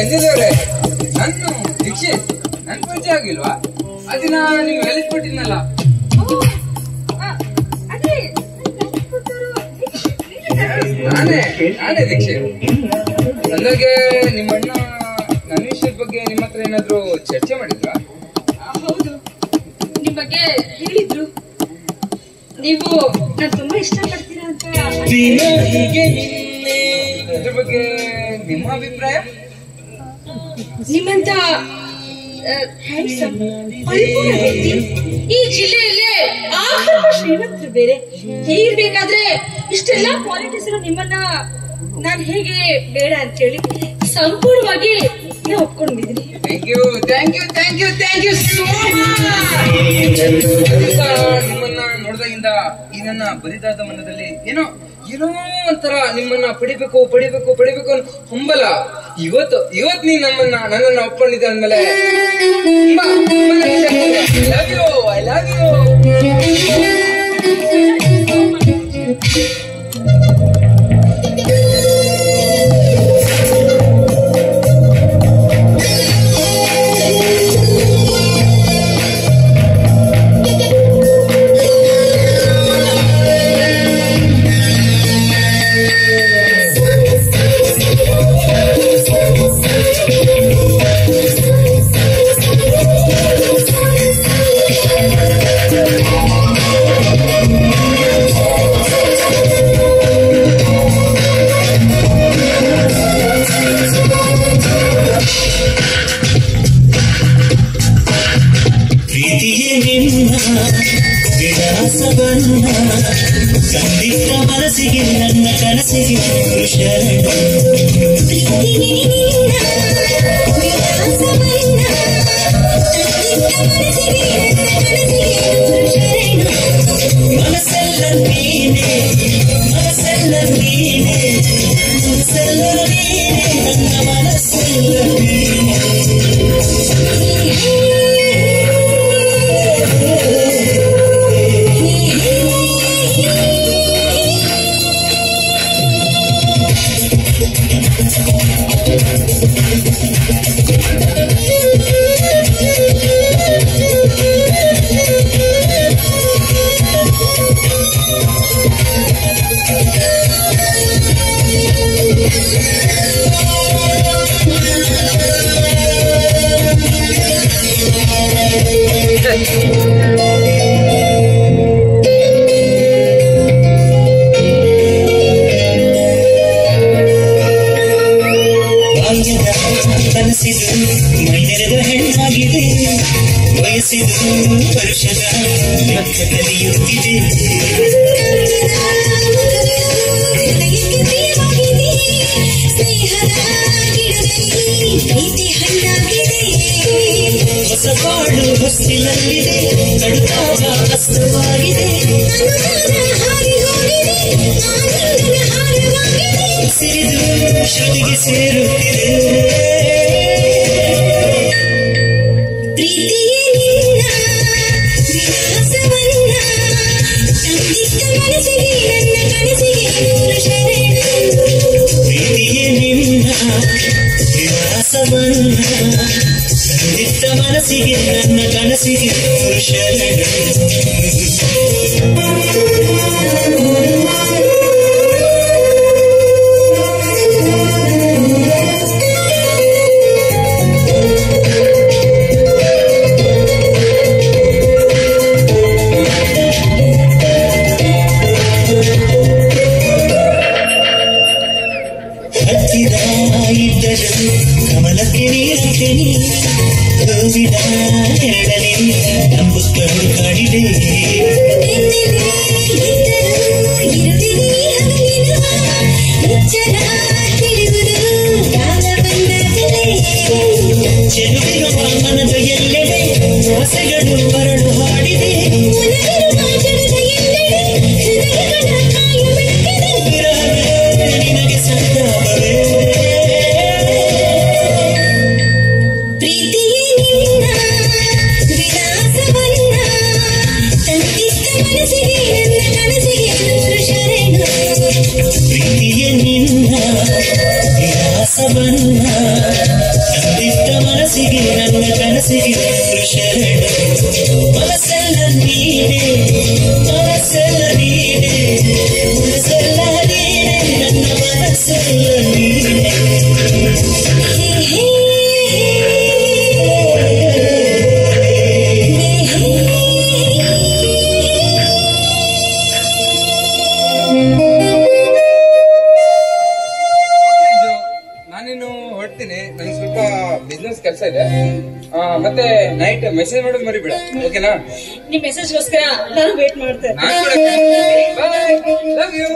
ಅಂಜಲಿಯವರೇ, ನನ್ನ ದೀಕ್ಷಿತ್ ನನ್ ಪರಿಚಯ ಆಗಿಲ್ವಾ? ಅದಿನ ನೀವು ಹೇಳಿಸ್ಬಿಟ್ಟಿದ್ನಲ್ಲ. ನಾನೇ ದೀಕ್ಷಿತ್. ಅಂದಾಗೆ ನಿಮ್ಮಣ್ಣ ನನ್ನ ವಿಷಯದ ಬಗ್ಗೆ ನಿಮ್ಮ ಹತ್ರ ಏನಾದ್ರು ಚರ್ಚೆ ಮಾಡಿದ್ರಾ? ಹೌದು, ನಿಮ್ ಬಗ್ಗೆ ಹೇಳಿದ್ರು. ನೀವು ನಾನು ತುಂಬಾ ಇಷ್ಟಪಡ್ತೀರಾ ಅಂತ. ಅದ್ರ ಬಗ್ಗೆ ನಿಮ್ಮ ಅಭಿಪ್ರಾಯ? ನಿಮ್ಮಂತ ಹ್ಯಾಂಡ್ಸಮ್ ಪರಿಪೂರ್ಣ ವ್ಯಕ್ತಿ ಈ ಜಿಲ್ಲೆಯಲ್ಲೇ ಶ್ರೀಮಂತರು ಬೇರೆ. ಹೀಗಿರ್ಬೇಕಾದ್ರೆ ಇಷ್ಟೆಲ್ಲಾ ಕ್ವಾಲಿಟೀಸ್ ಇರೋ ನಿಮ್ಮನ್ನ ನಾನು ಹೇಗೆ ಬೇಡ ಅಂತ ಹೇಳಿ ಸಂಪೂರ್ಣವಾಗಿ ಒಪ್ಕೊಂಡಿದ್ದೀನಿ. ನಿಮ್ಮನ್ನ ನೋಡಿದಾಗಿಂದ ಈ ನನ್ನ ಬರಿದಾದ ಮನದಲ್ಲಿ ಏನೋ ಒಂಥರ ನಿಮ್ಮನ್ನ ಪಡಿಬೇಕು ಅನ್ನೋ ಹಂಬಲ. ಇವತ್ತು ನೀ ನನ್ನನ್ನ ಒಪ್ಕೊಂಡಿದ್ದೆ ಅಂದ್ಮೇಲೆ ಐ ಲವ್ ಯು. ಕಂಡಿದ್ದ ಮನಸ್ಸಿಗೆ ನನ್ನ ಕನಸಿಗೆ ಶರಣ ಮನಸ್ಸೆಲ್ಲ ನೀನೆ ನನ್ನ ಮನಸ್ಸೆಲ್ಲ ನೀನೆ. ಕನಸಿದು ಮೈನೆರೆದ ಹೆಣ್ಣಾಗಿದೆ, ವಯಸ್ಸಿದು ಪರುಷದ ಲೆಕ್ಕ ಕಲಿಯುತ್ತಿದೆ. ಹೊಸ ಬಾಳು ಹೊಸ್ತಿಲಲ್ಲಿದೆ, ಕಡುತ್ತಾಗ ಅಸ್ತವಾಗಿದೆ. ಸಿರಿದು ಶ್ರುತಿಗೆ ಸೇರುತ್ತಿದೆ. ಪ್ರೀತಿಯೇ ನಿನ್ನ ವಿಲಾಸವನ್ನ ಸಂದಿಟ್ಟ ಮನಸ್ಸಿಗೆ ನನ್ನ ಕನಸಿಗೆ ಶರಣ. ಇದ್ದರು ಕಮಲಕ್ಕೆ ನೀರಂತೆ ಹೂವಿನ ಎರಡನೇ ನಂಬುತ್ತಲು ಕಾಡಿದೆ. ಚೆಲುವಿರುವ ಮನದ ಎಲ್ಲೆಡೆ ಆಸೆಗಳು ಬರಡು ಹಾಡಿದೆ. ನಿನಗೆ ಸಂತಾಪವೇ ಪ್ರೀತಿಯೇ ಹೀಗೆ ನಿನ್ನ ವಿಲಾಸವನ್ನ ನಂದಿದ್ದ ಮನಸ್ಸಿಗೆ ನನ್ನ ಕನಸಿಗೆ ಶರಣು ಮನಸ್ಸೆಲ್ಲ ನೀನೆ ಮನಸ್ಸೆಲ್ಲ ನೀನೆ ಮನಸ್ಸೆಲ್ಲ ನೀನೆ ನನ್ನ ಮನಸ್ಸೆಲ್ಲ ನೀನೆ ನಾನಿನ್ನು ಹೊರಡ್ತೀನಿ. ನಂಗೆ ಸ್ವಲ್ಪ ಬಿಸ್ನೆಸ್ ಕೆಲಸ ಇದೆ. ಮತ್ತೆ ನೈಟ್ ಮೆಸೇಜ್ ಮಾಡೋದು ಮರಿಬೇಡ, ಓಕೆನಾ? ನಿಮ್ ಮೆಸೇಜ್ಗೋಸ್ಕರ ನಾನು ವೇಟ್ ಮಾಡ್ತೇನೆ. ನಾನು ಕೂಡ ಬಾಯ್, ಲವ್ ಯು.